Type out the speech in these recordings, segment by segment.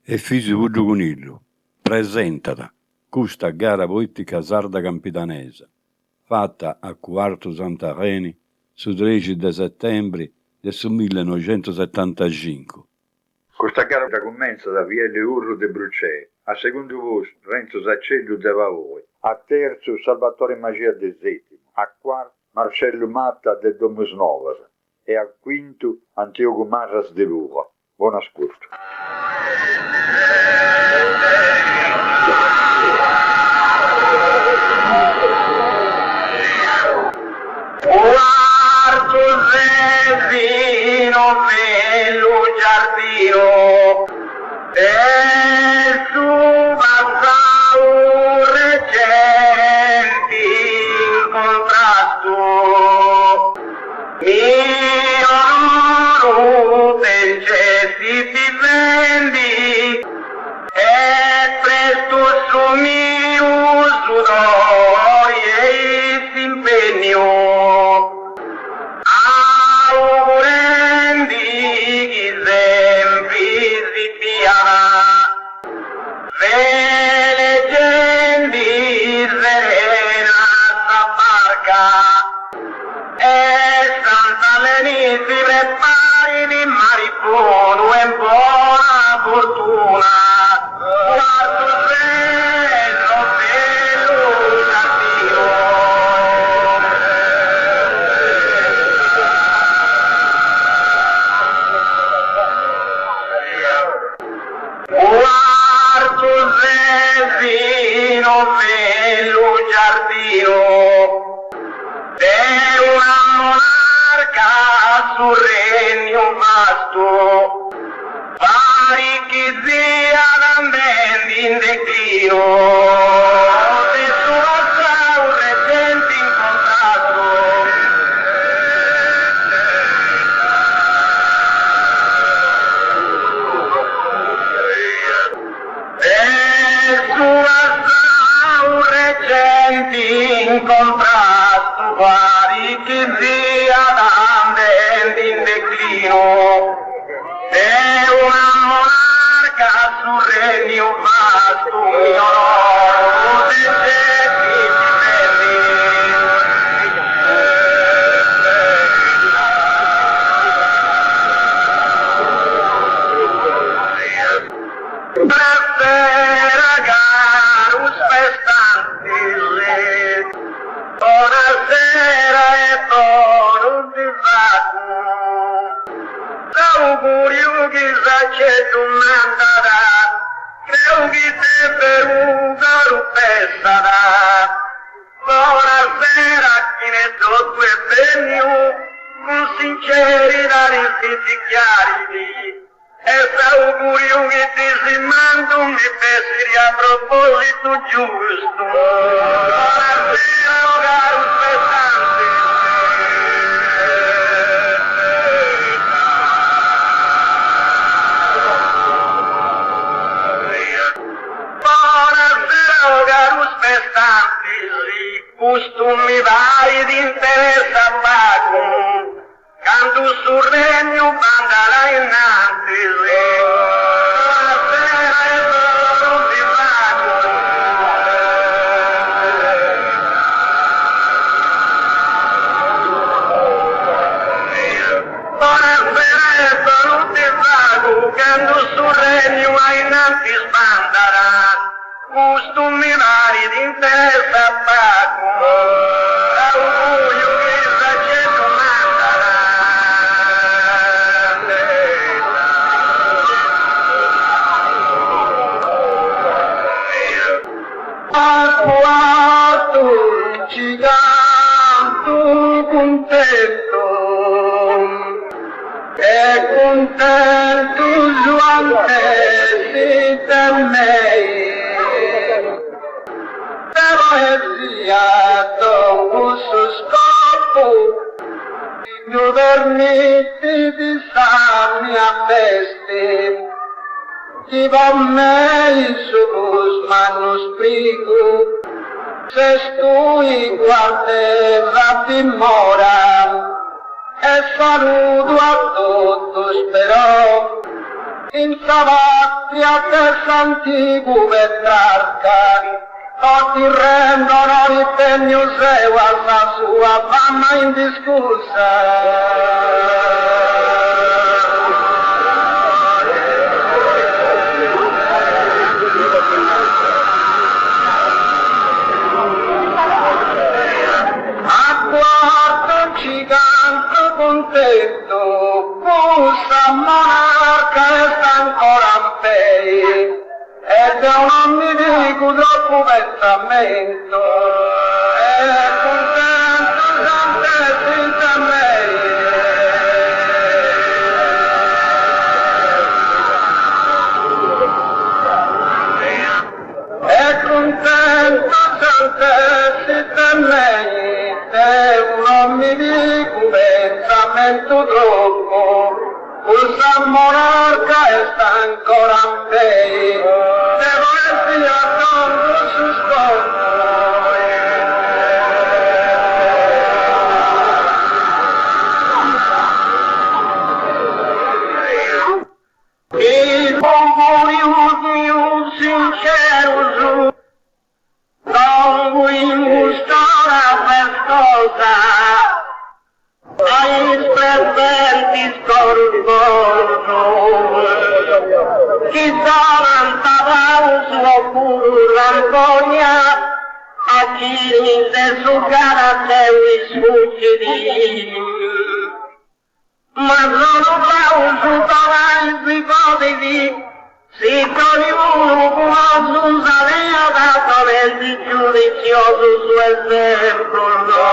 E Fisi Conillo presentata questa gara politica sarda campidanese, fatta a Quarto Santareni su 13 settembre del 1975. Questa gara comincia da Vielle Urro de Brucè, a secondo voce Renzo Zaccello de Vavoi, a terzo Salvatore Magia de Settimo, a quarto Marcello Matta de Domus Novas e a quinto Antioco Marras de Luva. Buon ascolto. Quarto Zevino bello giardino e su Mazzau recenti in contrasto mio non pensi ti vendi e presto su mio sudore e si impegno augurendi chi sempre si piana ve leggendi serena sta barca e Santa Leni si prepari di maripono e buona fortuna. Quarto bello, bello giardino. Quarto Zevino, bello giardino. È una monarca sul regno vasto, pari che zia d'ambendi in declino, nessuno sa un reggente incontrato. Nessuno sa un reggente incontrato, pari che zia d'ambendi in declino. È una monarca sul regno vasto, mio loro se cerchi ti prendi. Buonasera carus festanti, buonasera e buon divago. Augurio che c'è domandata, creo che te per un garupessara. Buonasera chi ne so due benio, con sincerità di zitti chiari. E augurio che ti si mando mi pensi a proposito giusto. Buonasera caro pesante. Carus pestanti, costumi vari di interessa pago, canto sul regno bandala innanzi, buonasera e non ti pago. Buonasera e non ti pago, canto sul regno innanzi sbandara. Costumi vari di interessa pago, augurio che sta c'è domandara. A quattro ci canto contento, e contento Giuante si da me. Poesia dopo su scopo di governiti di sami a feste ti va me su manoscrigo se stui guardeva dimora e saluto a tutti però in Savazia del Santico Petrarca, tutti rendono il tegno seu alla sua fama indiscussa. Ci canto contento, questa monarca resta ancora a me, ed è un mi dico troppo pensamento, è contento sempre senza me. È contento sempre senza me. Non mi dico pensamento troppo, questa monarca sta ancora a me, devo essere a tanto su scorpo. Il buon mio sincero su, non vuoi gustare festosa, ai presenti scorbono, chi sarà un suo puro rancogna, a chi mi se su cara sei sfuggiti. Ma sono pauso davanti ipotesi, si toglie uno come un saleo datamente giudizioso su esempio no.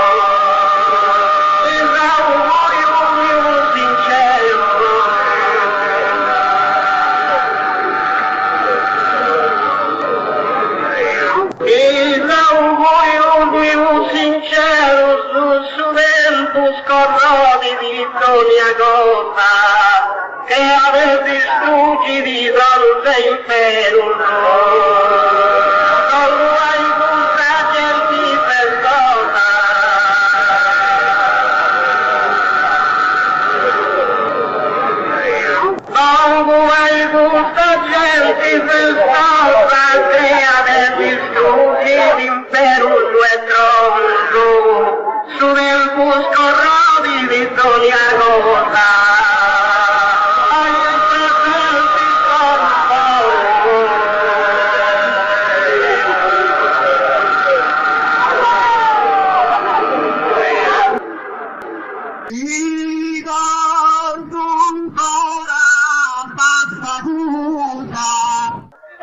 Scorrodi di Vittoria Gota che avete distrutti di tante impero non vuoi contraggerti persona non vuoi contraggerti persona che avete distrutti l'impero e trono su nel busco di Vittoria Gota.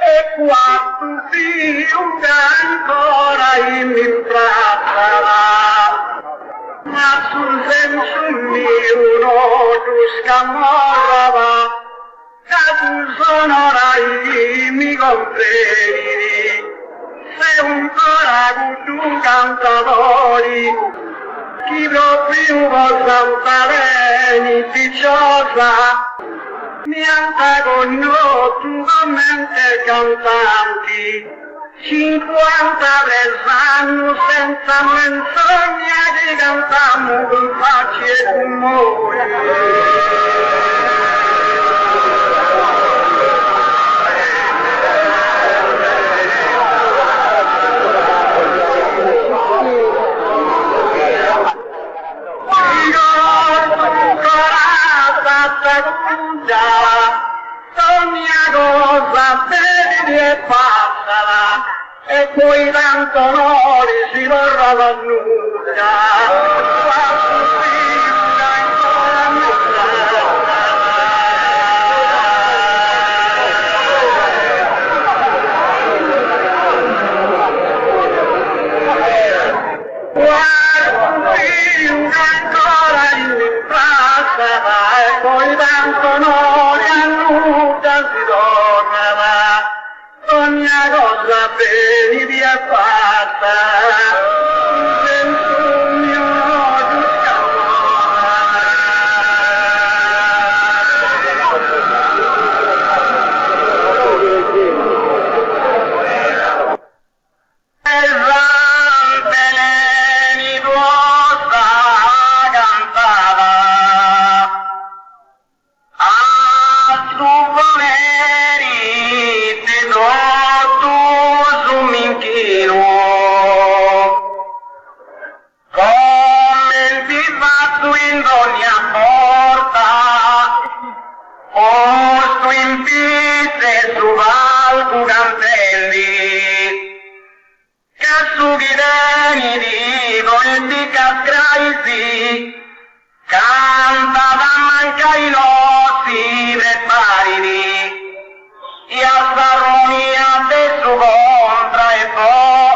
E quando figlio ancora in imprata ma sul senso mio tu scamorrava, che tu sonorai mi comprendi, sei un coraggio tu cantatori, chi proprio possa fare piccciosa, niente con noi tu commenti cantanti, 53 anni senza menzogna che cantiamo con faccia e rumore. Ogni cosa bene e passala e poi tanto onore si vorrà la nuda ancora in passala e poi tanto onore a nuda si tornerà ogni cosa bene di fatta senza un mio nodo veleni tuosa cantava a su volere paesi, canta da manca i nostri reparini, e all'armonia del suo contra e po',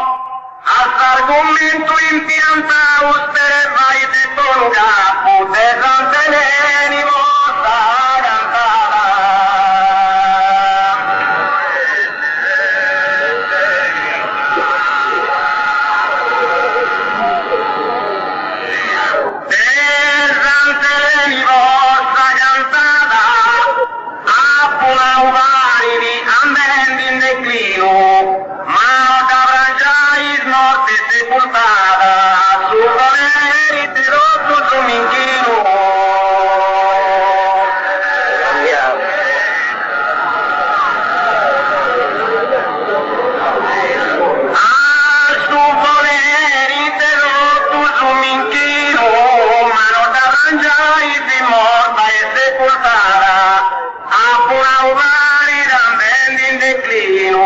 all'argomento impiantato per vai de todo capo, de santeleni vostra cantata. Ma cabrangiai morte sepoltada, su valeri di rotto dominghino. Su valeri di rotto dominghino, ma non cabrangiai di morta e sepoltada, a pura uvari rambendi in declino.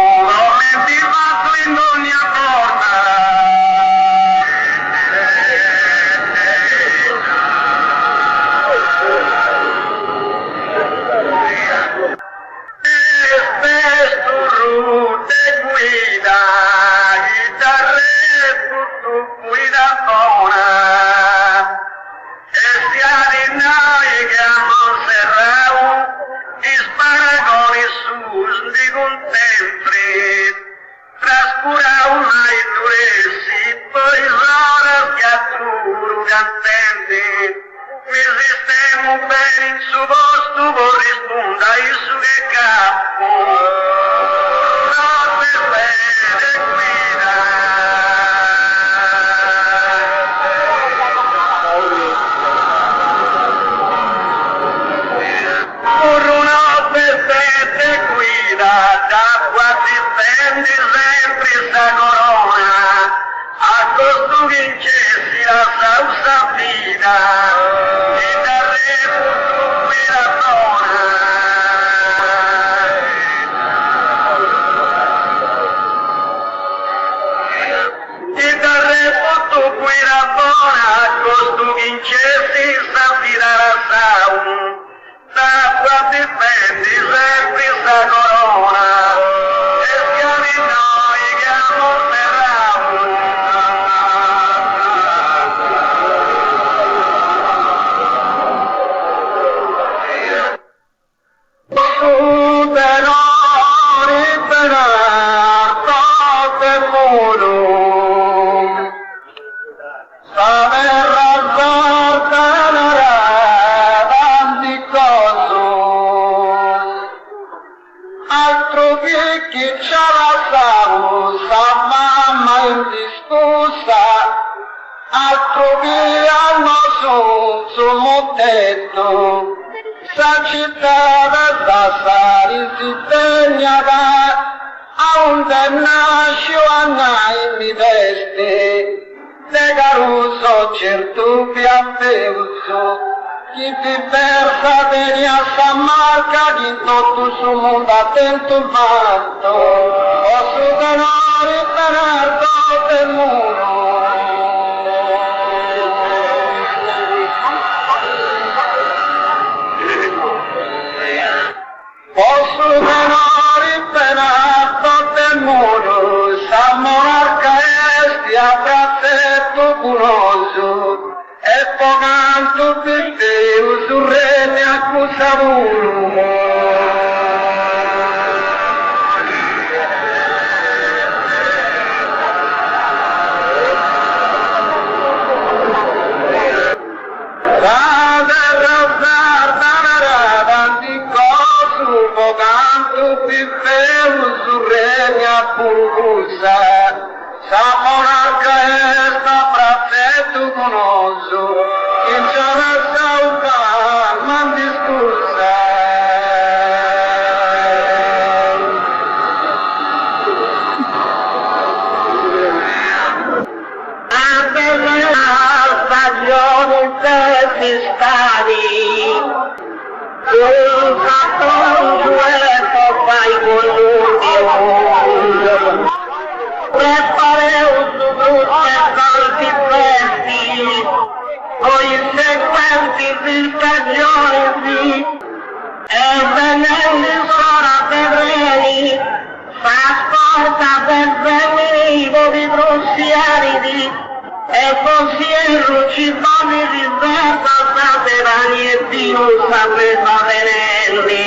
ci pone riserva state ragnetti non sapete venelli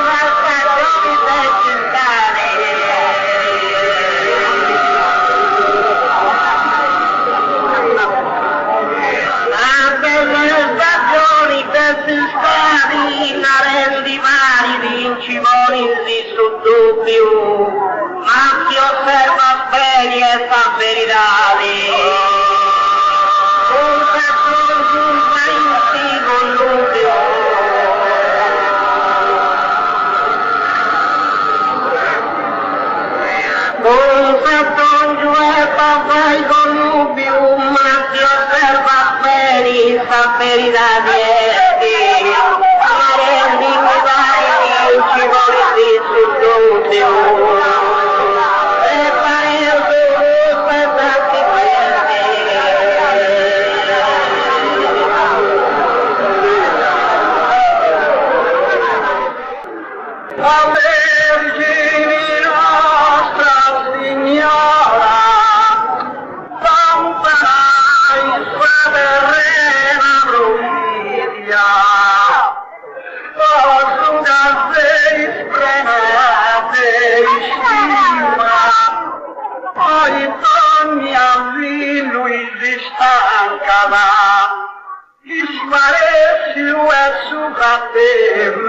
la stagione del cittadino la belle stagioni del stadi la rendi vari vincivoli su dubbio ma si osserva bene e fa verità un patrimonio con l'udio un patrimonio e fai con l'udio ma si osserva bene e fa verità ma rendi vari ci vuole su l'udio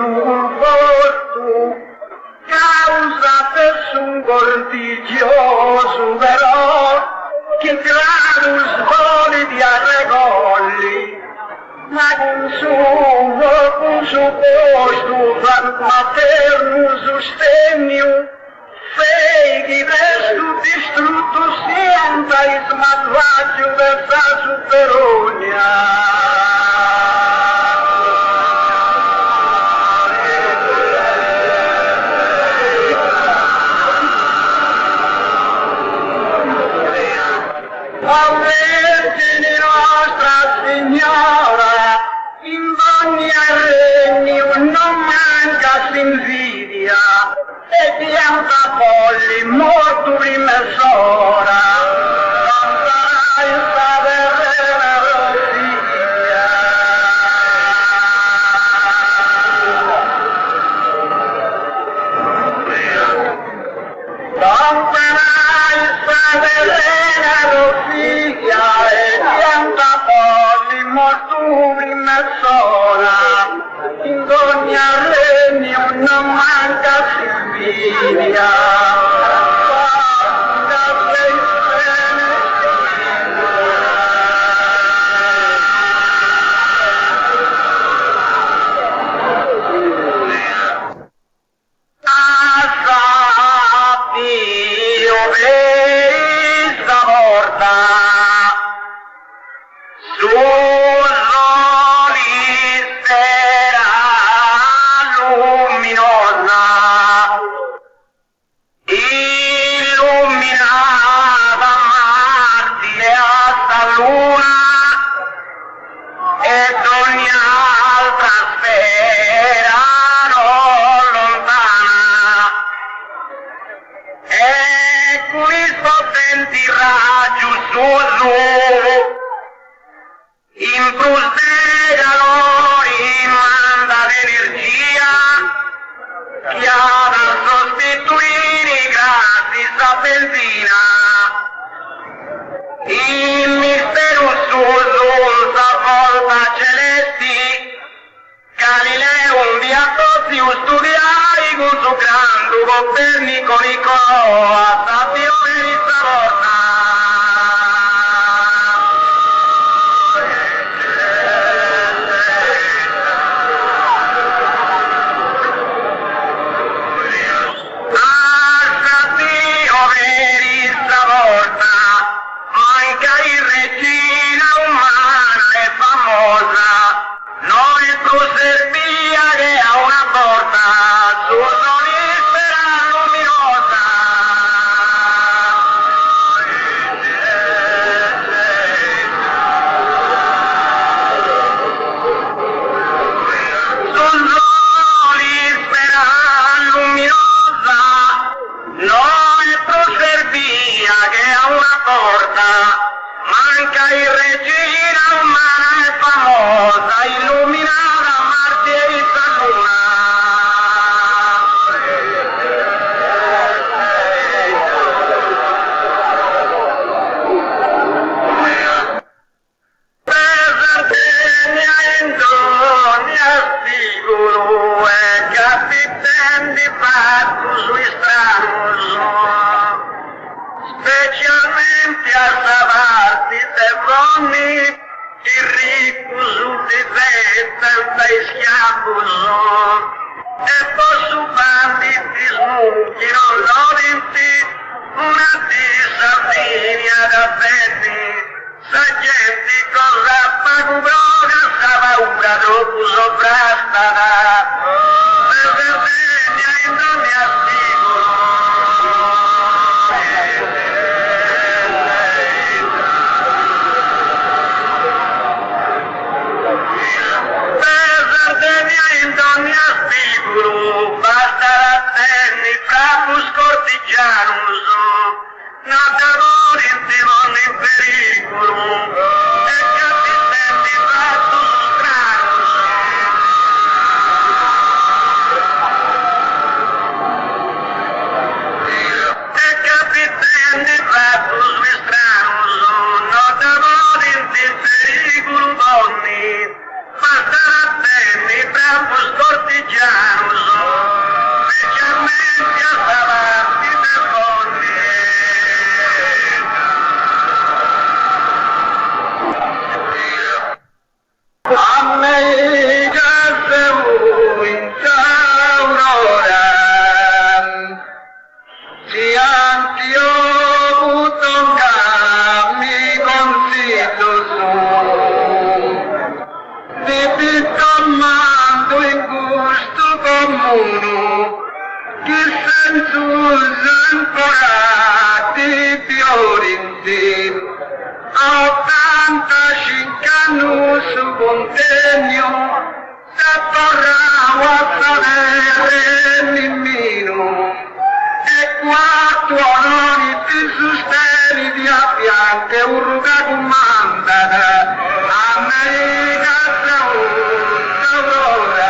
un volto causa un cortigioso però che grado svoli di arregolli ma con supposto materno sostegno sei che resto distrutto senta il smalvaggio verso superogna Vergine nostra Signora, in ogni regno non manca s'invidia, e pianta polli molto in mesora, non sarà il saperere rosia. Non sarà il saperere e pianta polli molto in mesora, in ogni regno non manca s'invidia. In fruste calori manda l'energia che ha da sostituire i grassi a benzina. Il mistero sulla volta celesti Galileo un viaggio studiai con suo grande Copernico Nicola stazione di Savorna. capitani fatos estragos, specialmente a parte de donne e ricos diventano dai schiavos, e posso banditi smucchino l'orienti, una di Sardinia da Fetti, sa gente cosa pagubroga, sa paura dopo soprastana, per Sardegna in donne attivo. Basta attenni frapus cortigianus, natatori non in pericolo, e capitelli fatus stranus. E capitelli fatus stranus, natatori in pericolo donni, basta attenni frapus cortigianus, specialmente a salati de donne. Amica se vuoi in Aurora, si anch'io avuto mi consiglio su, di piccomando in gusto comune, che senso ancora di fiorinti, 85 anni su contegno, se tornavo a sapere nemmeno, e quattro anni di sosteni di affianco e un ruga comandata, a me casa un'aurora.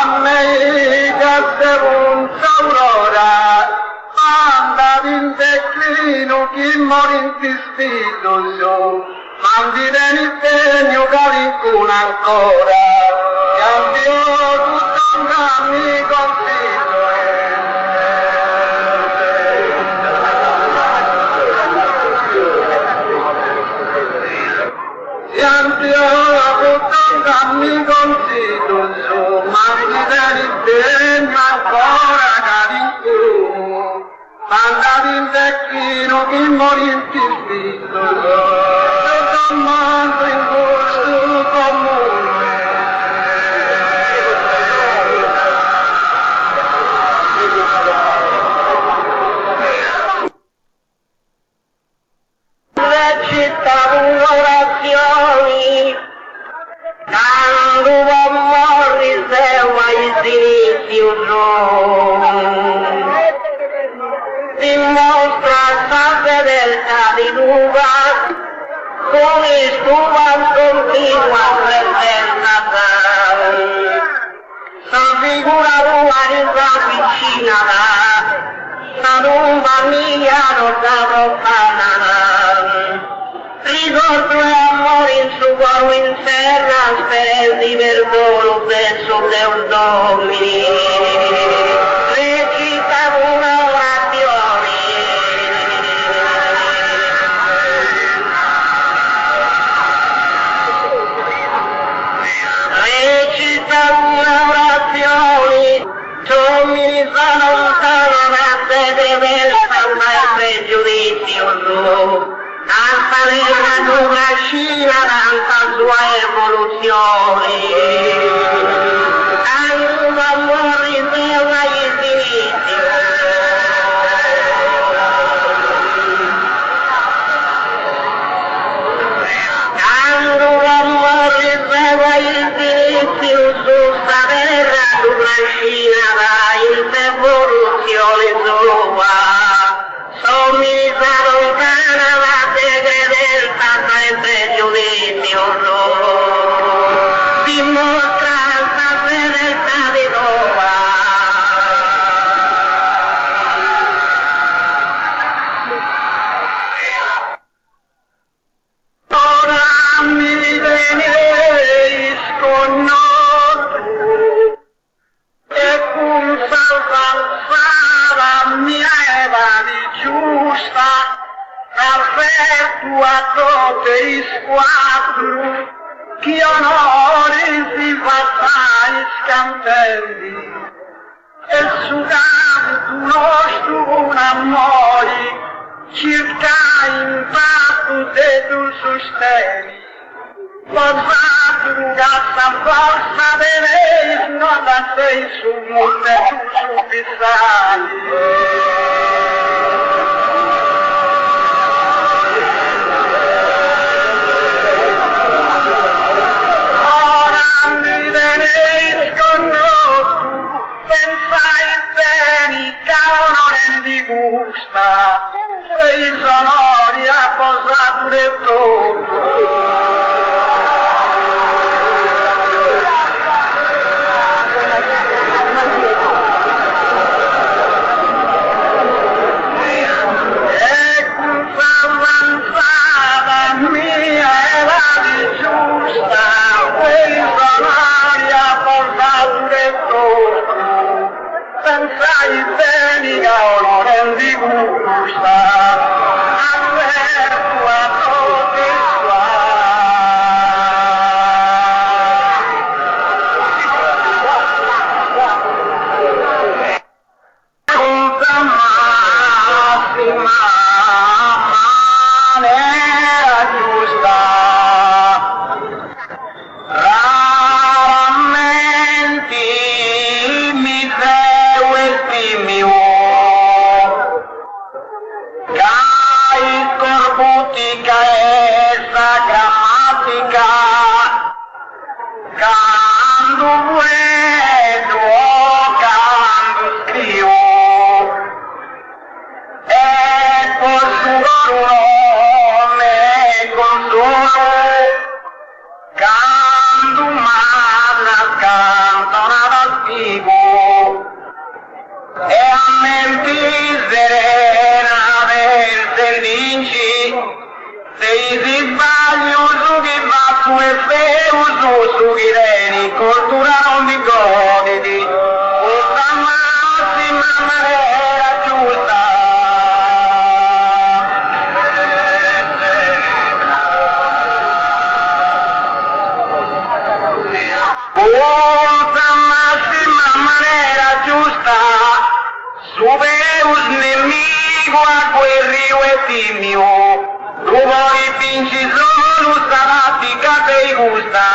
Amica se un'aurora, andava in declino chi morì in vestito, mandi dell'impegno calincuna ancora, cambiò tutto un amico figlio. Cambiò tutto un amico figlio, mandi dell'impegno ancora calincuna, andava in declino chi morì in vestito. Mando in gusto comune. Recitavo orazioni, quando morri se vuoi sinistro, dimostra la fedeltà di Luca, come stuva continua presentata, sa figura tua ravvicinata, sa non famiglia non sa profana, ricordo e amore in suo cuore in terra, sperendi perdono verso Deus Domini, recitavo un'orazione. Domini sa lontano da te deve mai pregiudizio tanta nera tua scina, tanta sua evoluzione, tanto amore se vai infinito. Tanto amore se vai infinito su sta terra tua scina da evoluzione sua. Sommità lontana la segretenza e pregiudizio dimostra la fedeltà di Roma. offerto a tutti i quattro che onori si fatta scantelli e su canto nostro un amore circa impatto de tu sosteni posato gasta forza de lei non da sei su molte tu su pisani di gusta e i sonori ha posato del tutto e questa avanzata mia era di giusta e i sonori ha posato del tutto pensai bene che non rendi gusta avverto a tutti quanta massima maniera giusta quando vedo, quando scrivo e col nome consolo quando madre cantano da spiego e a mente serena del sendinci se si sbaglio su chi va su e feu su chi reni cultura non vi goditi questa massima maniera giusta questa massima maniera giusta su veus nemico a quel rio e timio tu vuoi vinci solo stamattica te gusta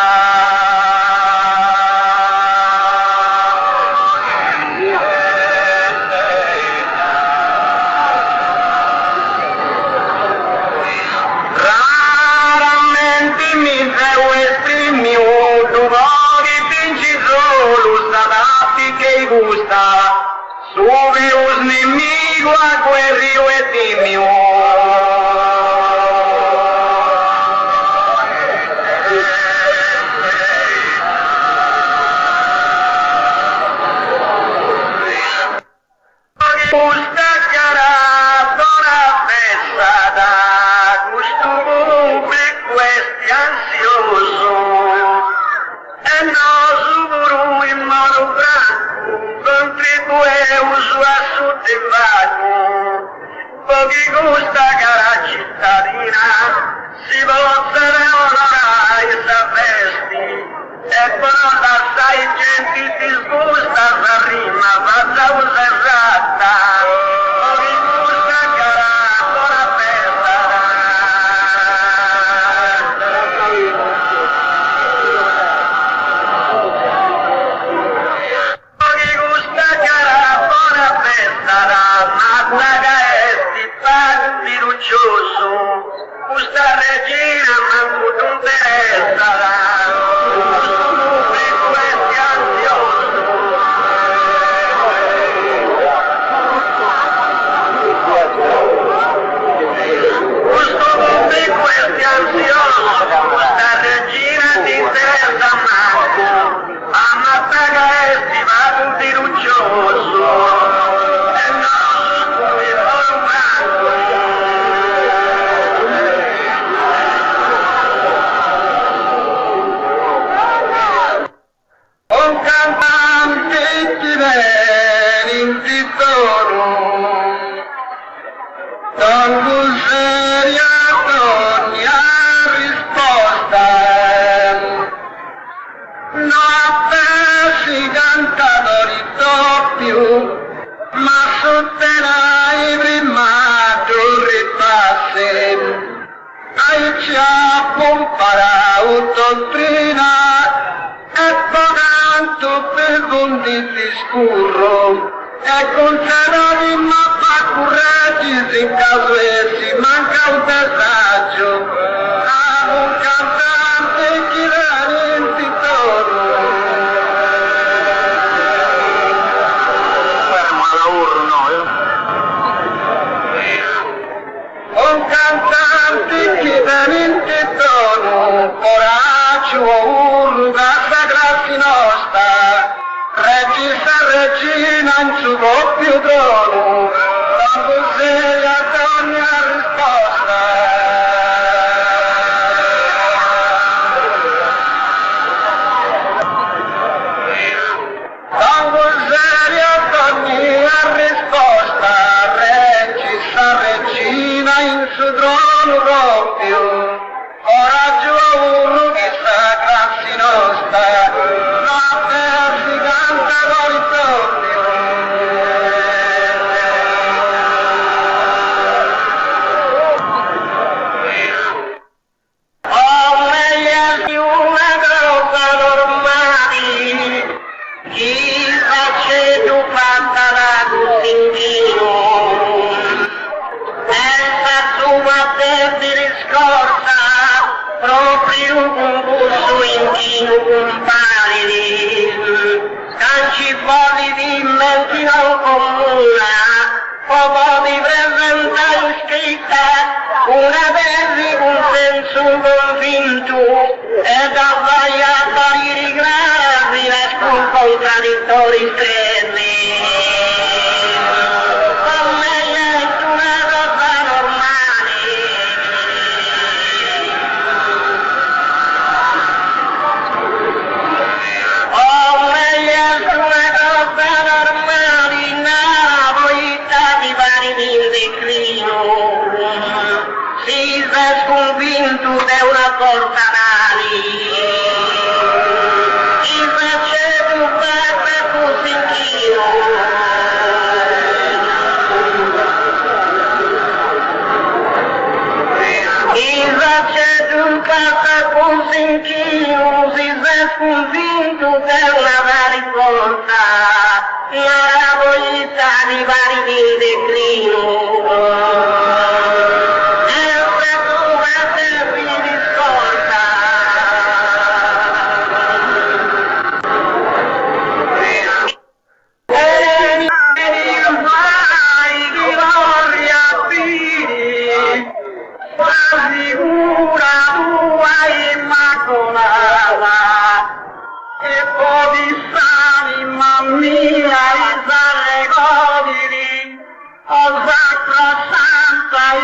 raramente mi feu esprimio tu vuoi vinci solo stamattica gusta sube os nemico a quel rio e timio pochi gusta cara cittadina si possano onorare questa festi e però assai gente si sgusta sta rima fatta usa esatta pochi gusta cara buona festa pochi gusta cara buona festa ma fiducioso, questa regina manco tu interessa, questo pubblico è ansioso. Questo pubblico è ansioso, questa regina ti interessa manco, ma pagheresti ma tu fiducioso. sciappo imparau dottrina e pagando per conditi scurro e conservati mappa currati in caso e si manca un passaggio a un cantante chi veramente torno un cantante che veramente tono, coraggio, urga, sagrati nostra, regina in suo doppio trono, la cos'era donna risposta. La cos'era donna risposta, regina in suo trono doppio, coraggio uno che sagrati nostra, la terra si canta con il proprio. Oh, meglio di una cosa normale, chi faccia tu fatta da così ma te ti riscorsa proprio con busso inchino compari scanci fuori di menti non comuna poco di presentare scritta una versi con senso convinto e da vai a fare rigrassi la con contraddittori stretti. Si è sconvinto di una porta mali, il facevo per così anch'io. Il facevo per così anch'io, si è sconvinto di una vari porta, la voglia di vari in declino.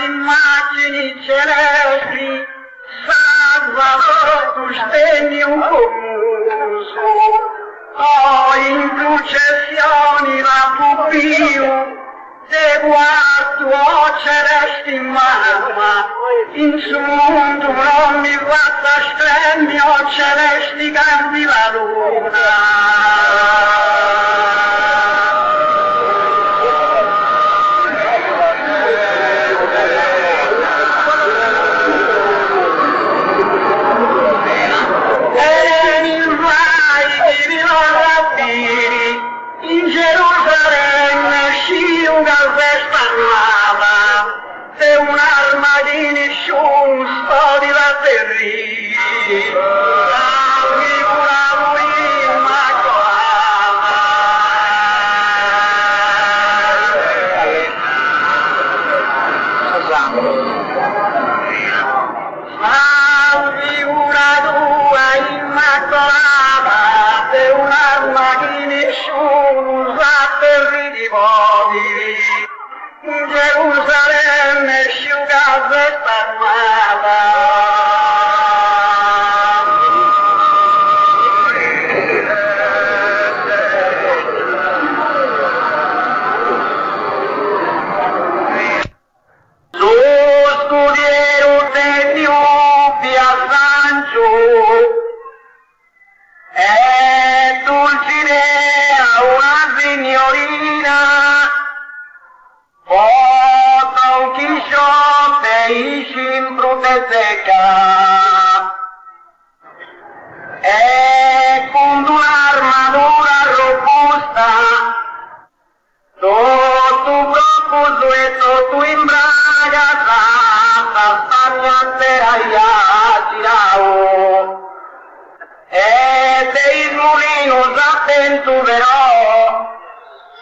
Immagini celesti, Salvador tu stegno commuso, in processioni la pupio, te guardo celesti mamma, in su mondo non mi fatta stremio, celesti cambi la luna. In Gerusalemme sciuga questa nuova, è un'arma di nessun sto di la terri, la figura lui immacolata. La figura tua immacolata, è un'arma di nessuno usa per i modi. In Gerusalemme sciuga questa armata. Su scudiero te Etiopia Sancho e Dulcinea una signorina, Don Chisciotte in te seca. E con un'armatura robusta, tutto profuso e tutto in braga, sta Spagna terra girao. E dei mulinos attento però,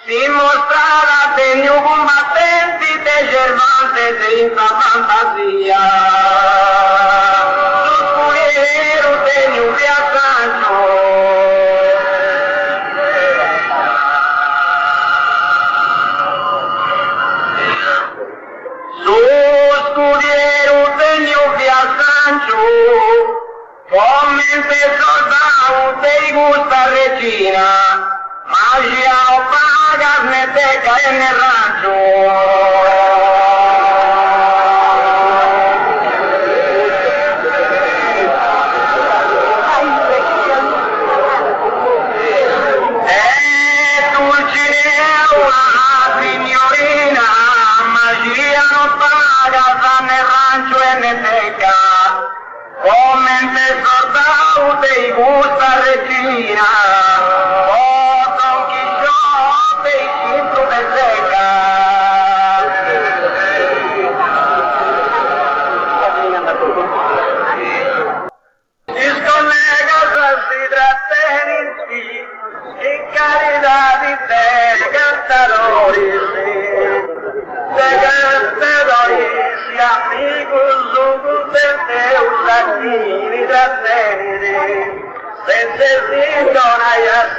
si mostrava degno combattenti de Cervantes senza fantasia. Lo scudiero degno di Sancho. Lo scudiero degno di Sancho, come se soldado dei gusta regina. Magia o pagas me teca en el rancho. Dulcinea una signorina, magia no pagas en el rancho en el teca. Come te soldado te gusta regina.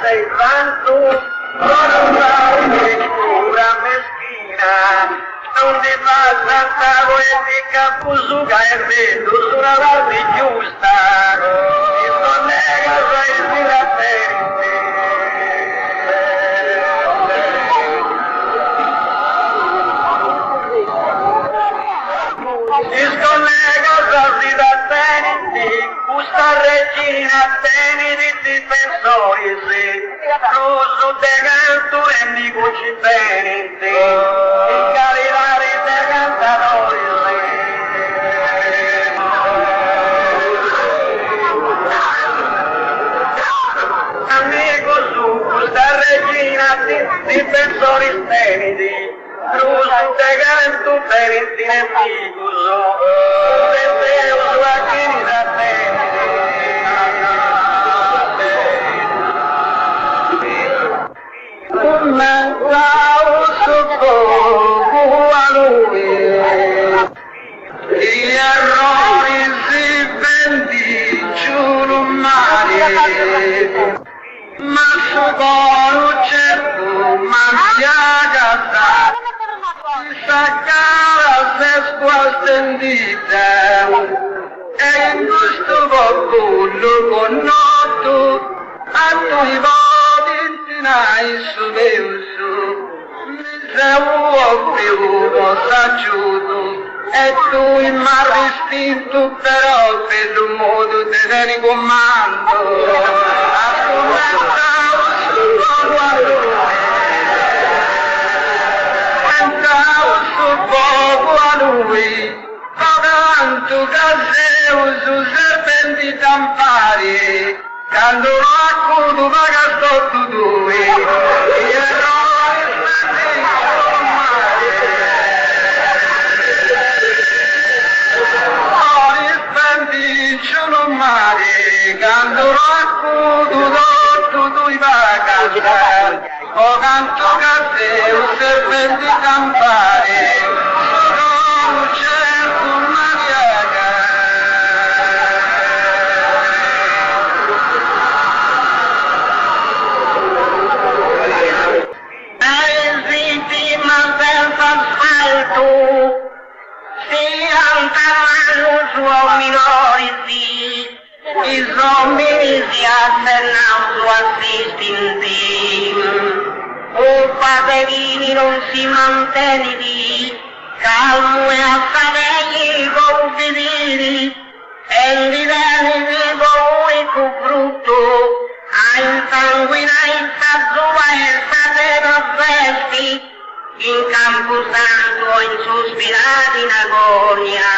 Sei tanto, non vai pura meschina, non ti fa tanta poetica, pusuga e vedo sulla parte giusta, il collega sei diratente. Il collega sei diratente, questa regina tenere difensori, Rosso de canto e mi cuci tenente, il caritare de cantatori. Amico su, questa regina difensori teniti, Rosso de canto tenenti nemico so, Penteo su acchini da teniti. Mancao soccorso a lui, gli errori si benedicano male, ma socorro certo, ma piaga sta cara se squastendita, e in questo popolo connotto a noi su Deusu, se uo più saciuto, e tu in mar distinto però per un modo te ne comando, argomentavo su poco a lui, tanto che Deusu serpenti tampari, quando racconto vaga sotto due, gli errori spendicano male. Errori spendicano male, quando racconto sotto due vaga, o canto che un serpente campare, sono certo maniaca. Si cantavano suoi minori, i zombie si alternano assistenti, un paperino non si mantiene calmo e affare con fedeli, e il livello di voi con brutto, a insanguinare sua e sapeva vesti, in Camposanto insospirati in agonia.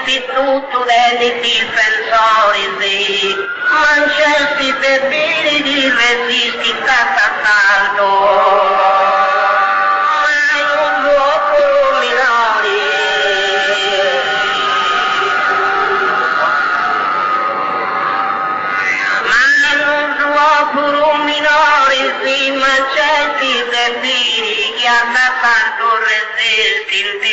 istituto dei difensori, sì, ma certi debili di resistere assalto. Tanto resistere,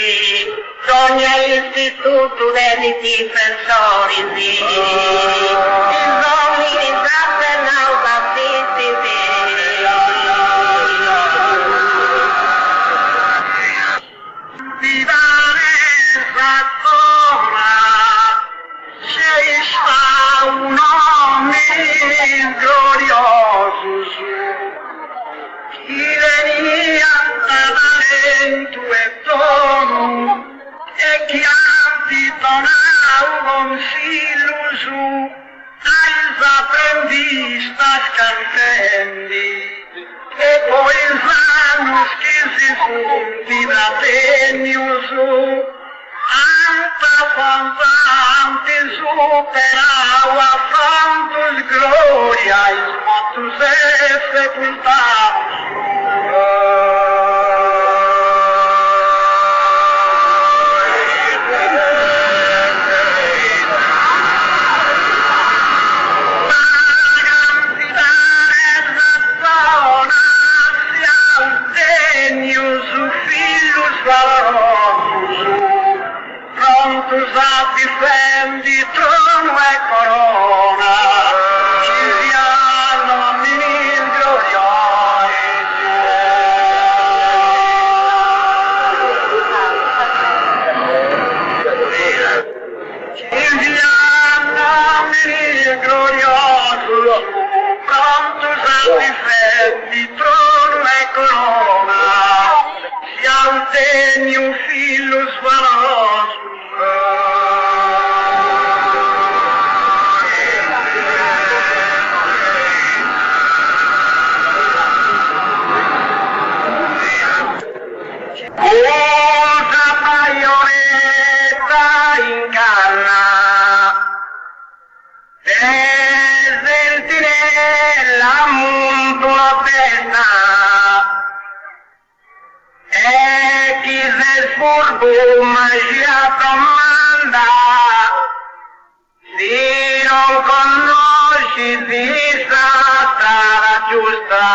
sogna l'istituto dei difensori, sì, i uomini d'Arsenal battiti, di Vanessa sola, c'è sta un uomo glorioso, chi venia talento e dono e che antitonau con silusu ai apprendista scantendi e poi sanno che si funti da teniusu anta fantanti superau a fantus gloria in smotus e sepultaus. Prontos a difendi trono e corona, ci siano mille gloriosi. Ci siano mille gloriosi, prontos a difendi trono e corona, siamo degni filus varosus. Una baionetta in canna, e sentinella monto la testa, e chi se sfurbo magia comanda, si non conosci di strada giusta.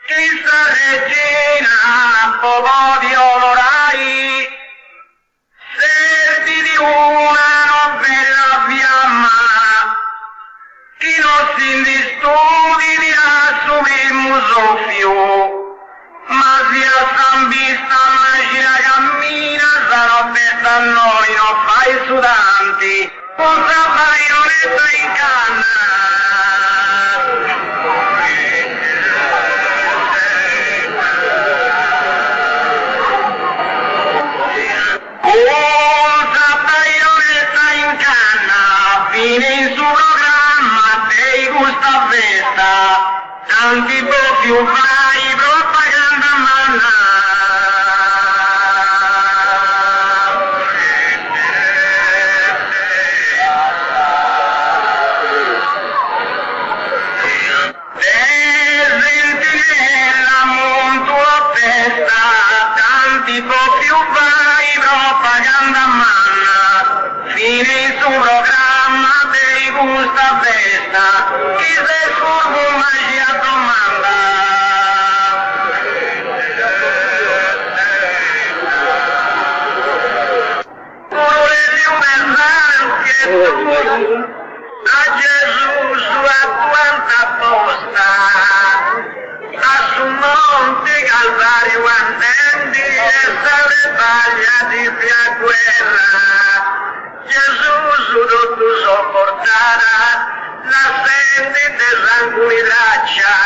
Chissà regina, poco onorai, servi di una novella fiamma, chi non si indistudi di assumimmo soffio, ma sia sambista magia cammina, sarò per noi non fai sudanti, cosa baionetta in canna. Fine in suo programma dei gusta festa, tanti più fai propaganda manna. Sentinella monto a festa, tanti più fai propaganda manna. Fine in suo programma dei gusta festa, chi se furbo magia domanda. Volete un esempio a Gesù sua quanta posta, a su monte Calvario andendi e sale baglia di via guerra. Gesù su tutto sopportara, la sente de sanguinaccia,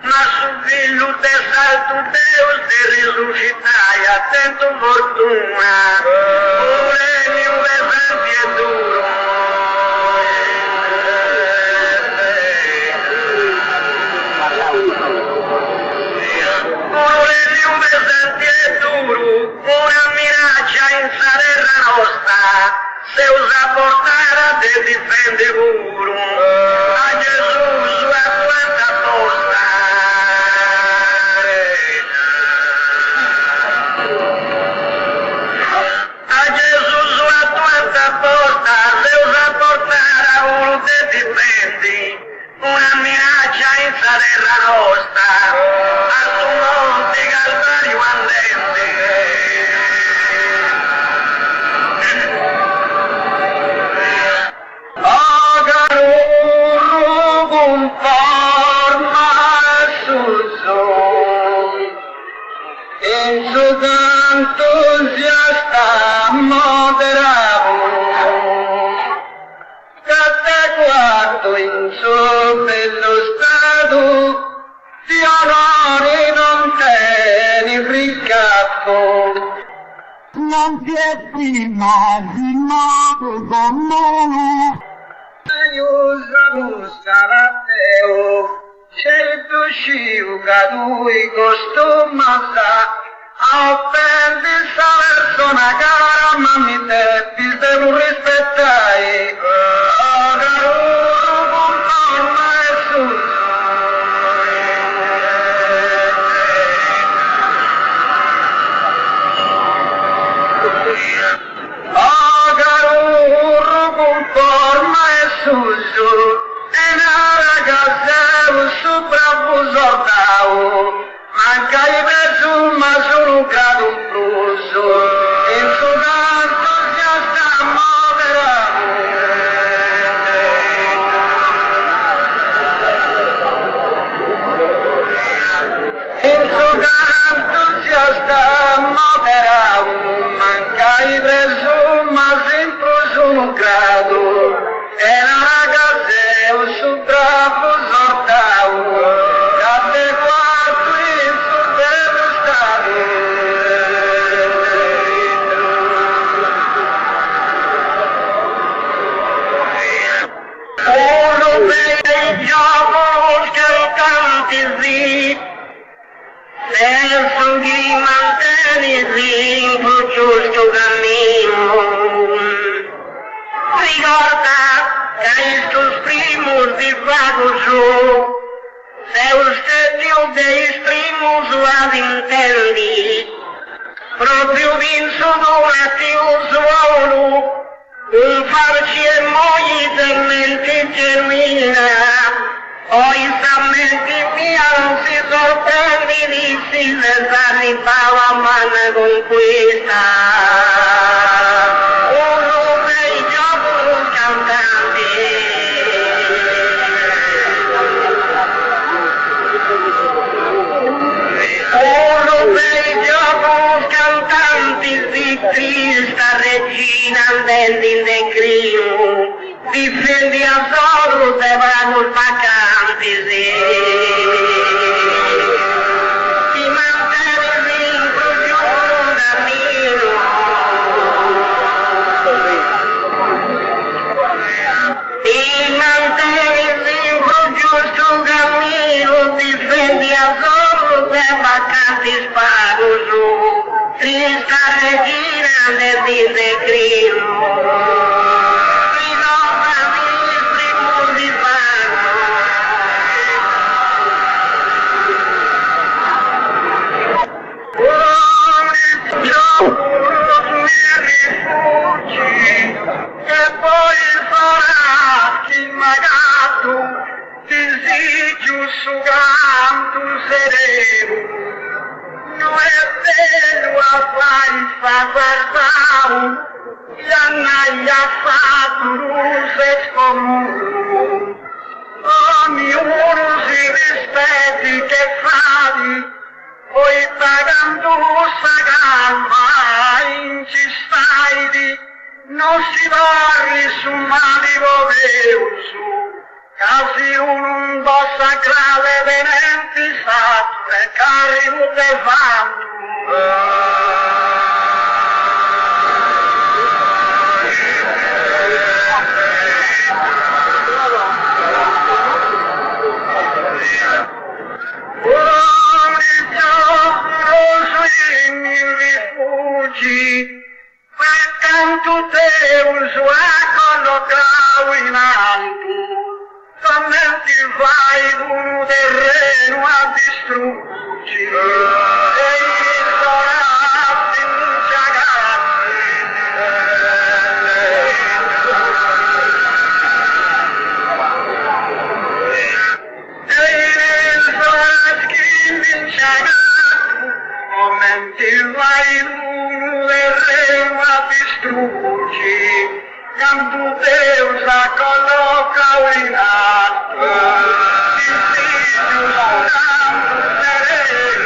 ma su figlio de salto Deus te risuscitai, attento fortuna, volemi un esempio duro. Volemi un esempio duro, una minaccia in sarella nostra. se usa portare te difende puro, a Gesù sua quanta posta. A Gesù sua quanta posta, se usa portare a uno te difendi, una minaccia in terra nostra, a su monte Calvario andente. In su canto sia sta moderavo, che te guardo in su bello stato, di onore non tieni ricatto. Non ti è immaginato con me, io busca la teo. Certo sciuga lui costumasa, a perdi sta persona cara, ma mi devi devo rispettare. Manca i preso ma sono cado un pruso, in suo canto si sta moderato. In suo canto si sta moderato, manca i preso ma sempre sono cado, e la ragazza è un subrapo sortao. Senso di mantenersi in quel giusto cammino. Ricorda che il tuo primus di vago su, se usted dei primus ad intendi, proprio vinso donati un suolo, un farci e mogli talmente genuina. Hoy solamente mi si sorprendi di si pensarli pava mana conquista. Uno dei giochi cantanti. Uno dei giochi cantanti di trista regina andando in declino. Difendi a solo te vanno vacanti, sì. Ti mantieni in giusto cammino. Ti mantieni in giusto cammino, difendi a solo te vacanti spago su. Trista regina del disecrino. Sugando sereno, non è bello a fare guardare, la naglia fatto luce scomune, ognuno si rispetti che fai, poi pagando sta calma, ci stai di, non si va su mali volevo. Casi un po' sacrale venenti sature, cari te fanno. Ogni giorno sogni rifugi, ma tanto te un suo in alto, come ti fai un terreno a distruggere, e i solati inciagati, e i solati inciagati, come ti fai un terreno a distruggere, quando Deus a coloca in atto, il figlio santo sereno.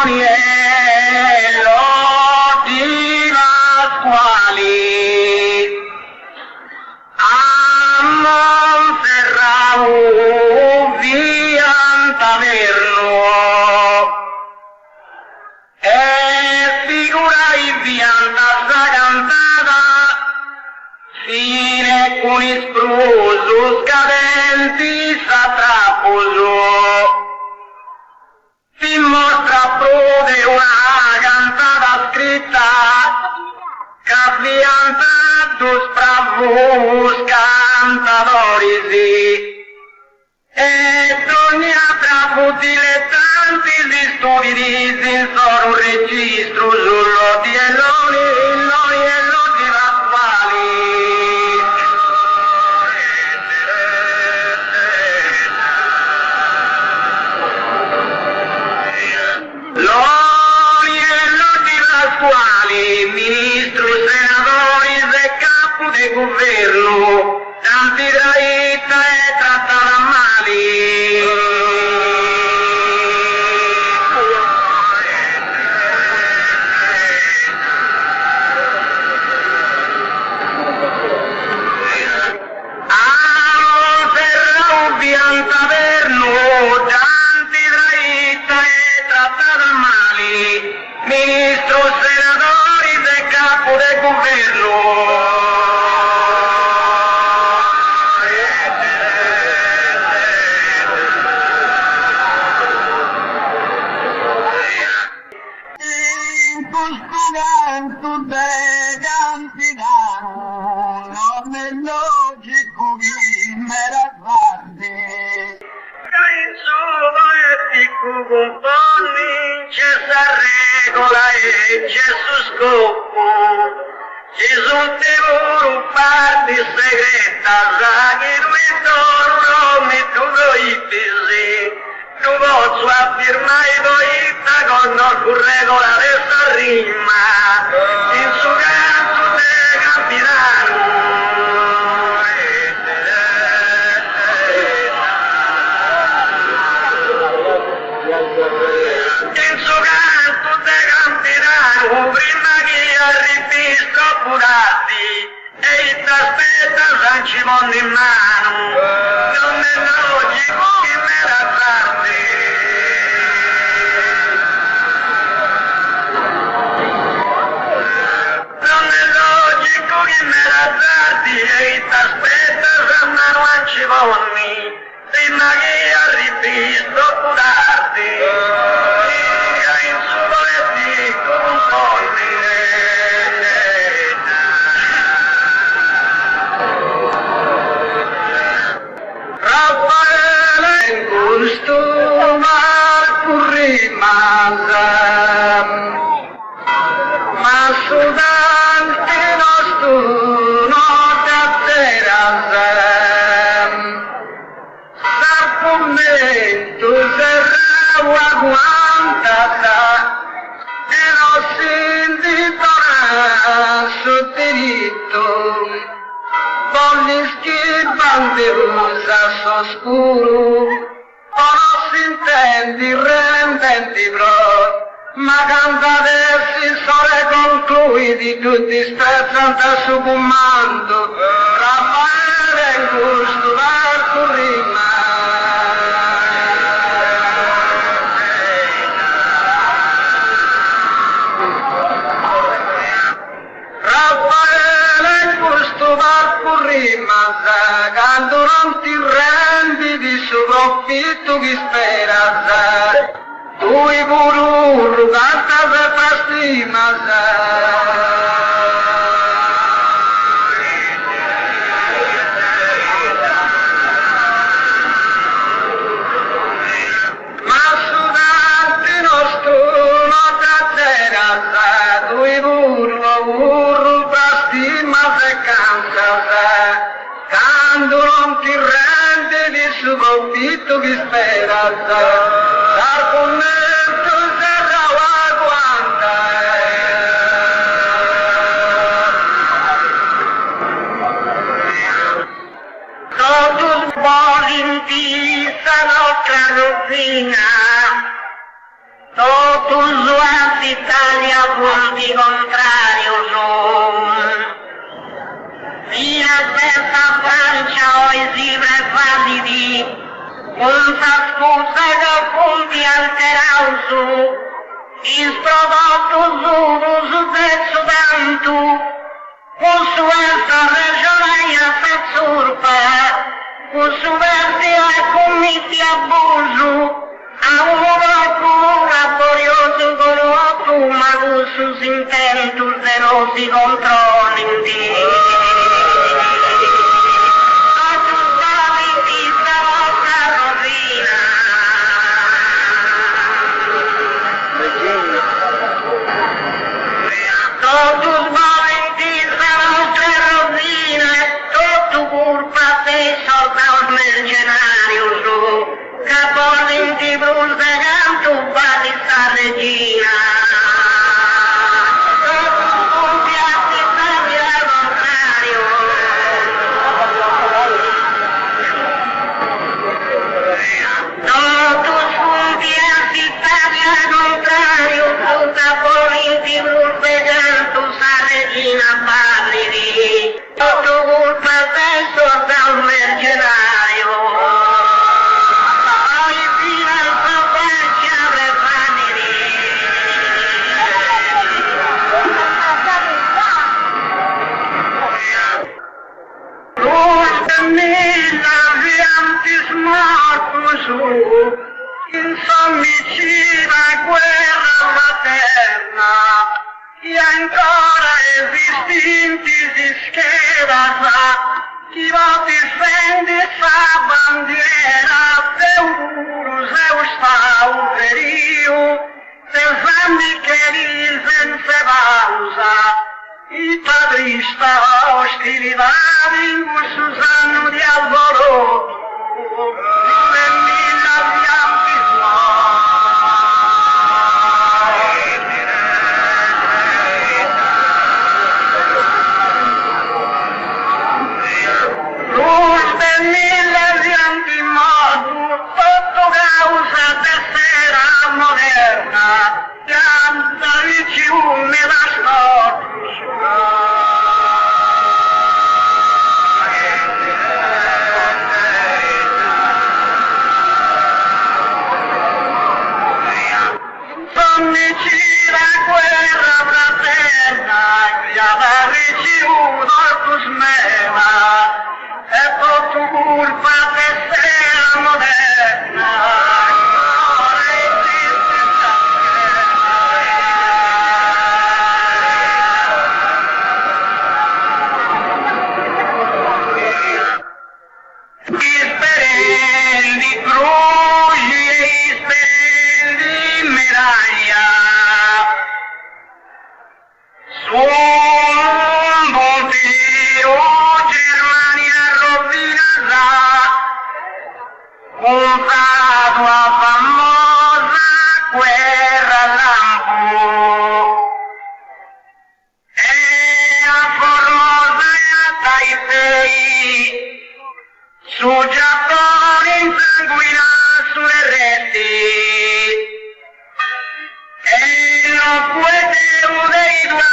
Oniello di Pasquali, a Monferrato via Taverno, e figura in vianda cantata, fine con ispruso scadenti satraposo, ti mostra prode una cantata scritta, che fianta dos bravos cantadores, e ogni altra dilettanti di stupidi sono un registro sullo di Eloni e Lodi Pasquali. Loni e Lodi Pasquali, ministro, senatori e capo di governo, tanti traita e trattata male. Taverno, tanti traita e trattata male, ministro, senatori e capo del governo. In questo canto dei campidano, non è logico che me la guardi. Componi, c'è sta regola e c'è su scopo, ci sono teoro parti segreta, che tu intorno mi tu doitisi, tu posso affermare doita con non regolare sta rima, in su canto de capitano. In suo canto de campirano, prima che arrivi troppo tardi, e ti aspetta San Cimondo in mano, non è logico che me la tardi. Non è logico che me la tardi, e ti aspetta San Cimondo, prima che arrivi troppo tardi. Ma studenti nostro non t'atterasem, s'argomento serrao aguantata, e non si inditorrà su diritto, con gli schibandi rosa s'oscuro, non si intendi rendenti bro, ma cantate si sole concluidi, tutti spezzano da su comando, Raffaele in gusto l'arco rima. Raffaele in gusto l'arco rima, quando non ti rendi di suo profitto chi spera, tu i burro canta Volpito che speranza, l'argomento se la aguanta. Todos volem vista nostra rovina, todos a Italia punti contrarios. Fino dessa Francia hoje validi, senza scusa che punti alterausu, is prodottos urus del Sudantu, posso essa regionaia pezzurpa, posso verti a commiti abuso, a uno laborioso con otto, ma sus intentus de nosi controlli. Todos valenti la nostra rovina, tutto colpa dei soldados mercenarios, che volenti brusegando vali sta regina. Todos punti a Italia al contrario. Todos punti a Italia al contrario, tutta volenti brusegando regina Parridi, tutto colpa del soldato mercenario. Poi fino al salvaccia le famiglie. Tutte mille viantis mortus, insomnicida guerra materna, e ancora esistenti si scheda chi va difende sa bandiera Deurus Eustauverio del anni che senza pausa i padrista ostilità in Susanno di alboroto e mille abbiamo moderna, canta il ciume la Sonnicida guerra fraterna, che aveva ricevuto tu smela, e per tu colpa te sei moderna. E non puede udeidua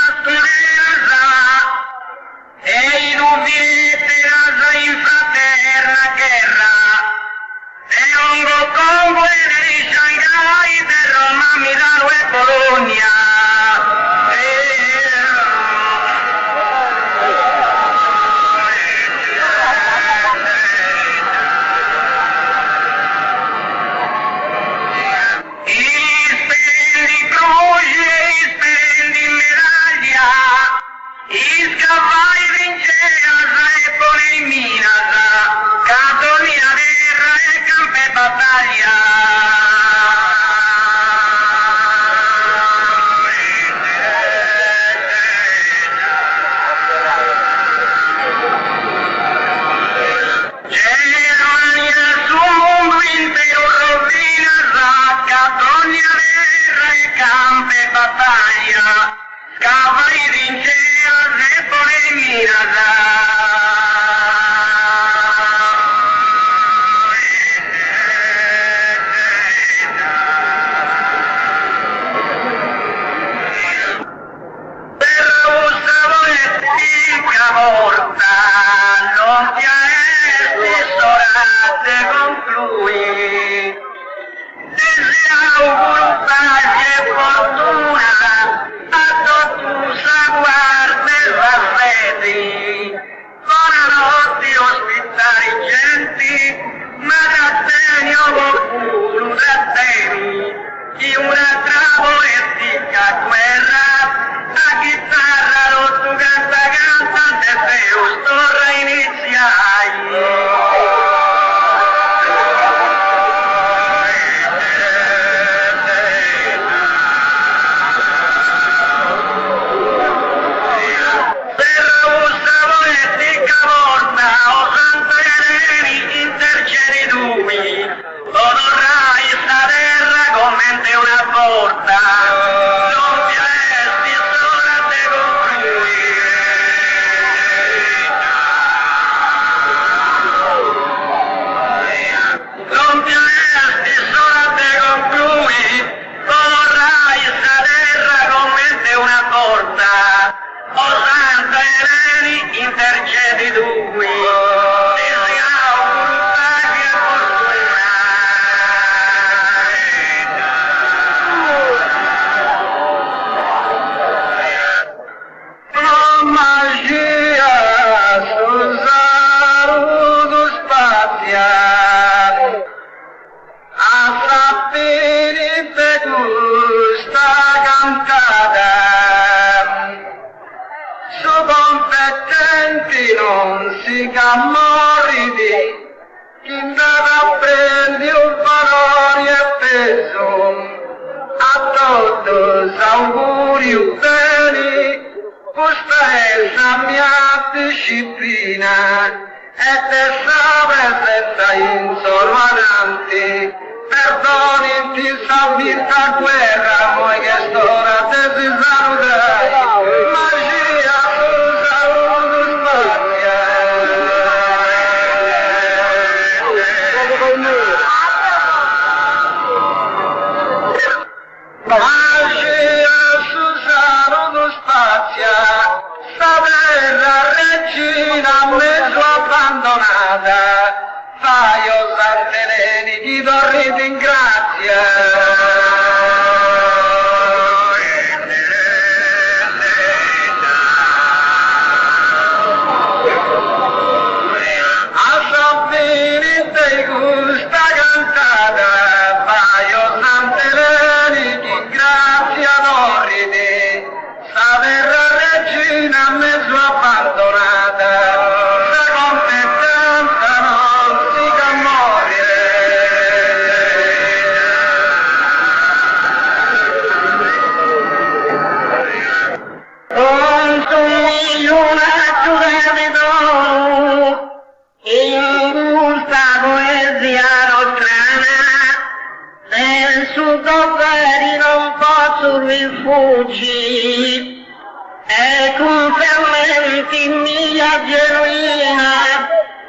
ogni guerra e campo e battaglia, scava i vinceas e polemiras. Non ti è sorate conclui, ti auguro pace e fortuna a tottusa guarda e raffreddi, buonanotte ospitari genti, ma da tenio qualcuno da temi, di una trabolettica guerra, a chitarra lo tu canta cantante Zeus torre iniziai. Intercedi dunque, ti auguro pace e fortuna. Oh magia, Susarudo spaziale, a sapere te gusta cantata. Su competenti non si cammorridi, chi andava prendi un valore e peso, a todos auguri bene, questa è la mia disciplina, e te sape senza insorvananti, perdoni ti salvita guerra, moi che stora te si salutai, magia Susarudo spazia, sta terra regina mezzo abbandonata, fai o Santeleni chi dorriti in grazia. Te gusta cantata, fai o Santeleni chi grazia dorridi, sta terra regina mezzo abbandonata, se competenza non si ca morire. Consumi una giura di dono, ingusta poesia nostrana, nel suo doveri non posso rifugi, e con fermenti mia genuina,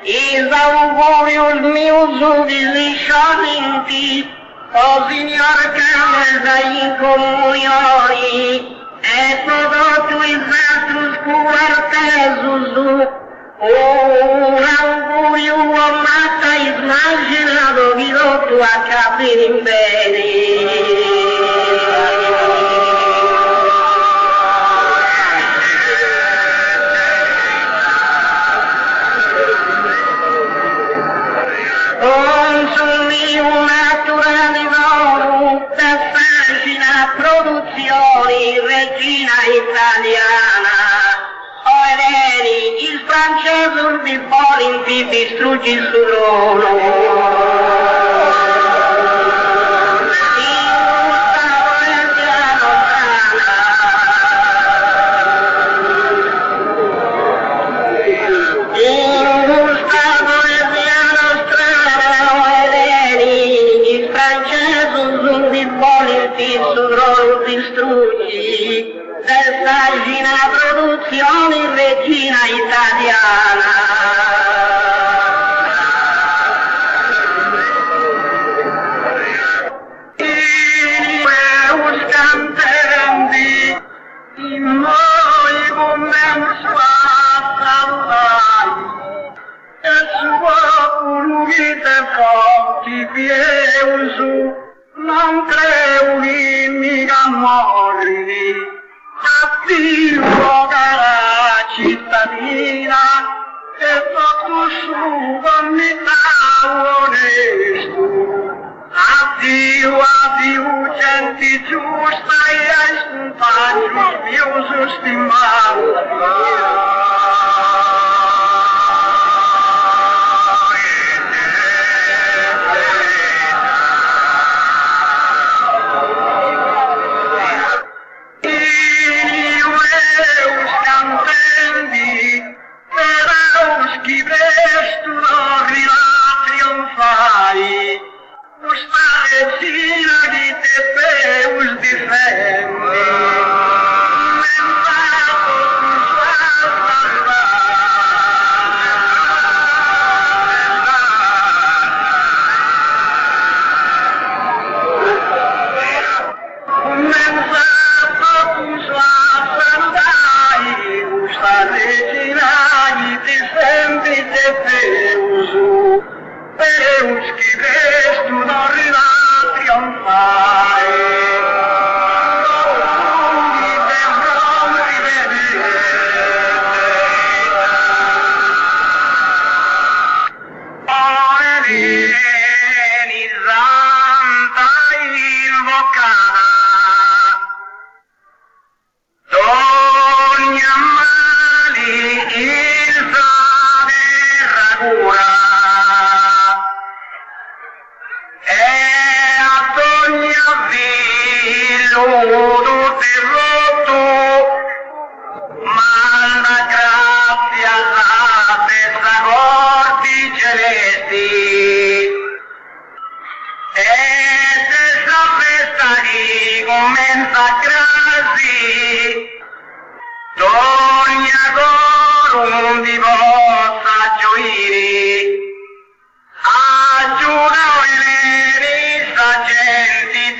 esaugurio il mio giudizi sciolti, o signor Camesa in comunioni, e prodotto il nostro scuartesus, un augurio amata immaginato di rotto a capire in bene. Consumi una tura di oro per fascina produzioni regina italiana. Eredi, il francese di Polinti distrugge il suo trono. con il tesoro distrutti, dell'agina produzione regina italiana. In noi commenso a salutare e sua pulite forti pieusu non creu in mica morri attivo cara cittadina e tutto su comità onesto. Addio, addio, gente giusta e ai spontanei miei stimati.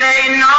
They know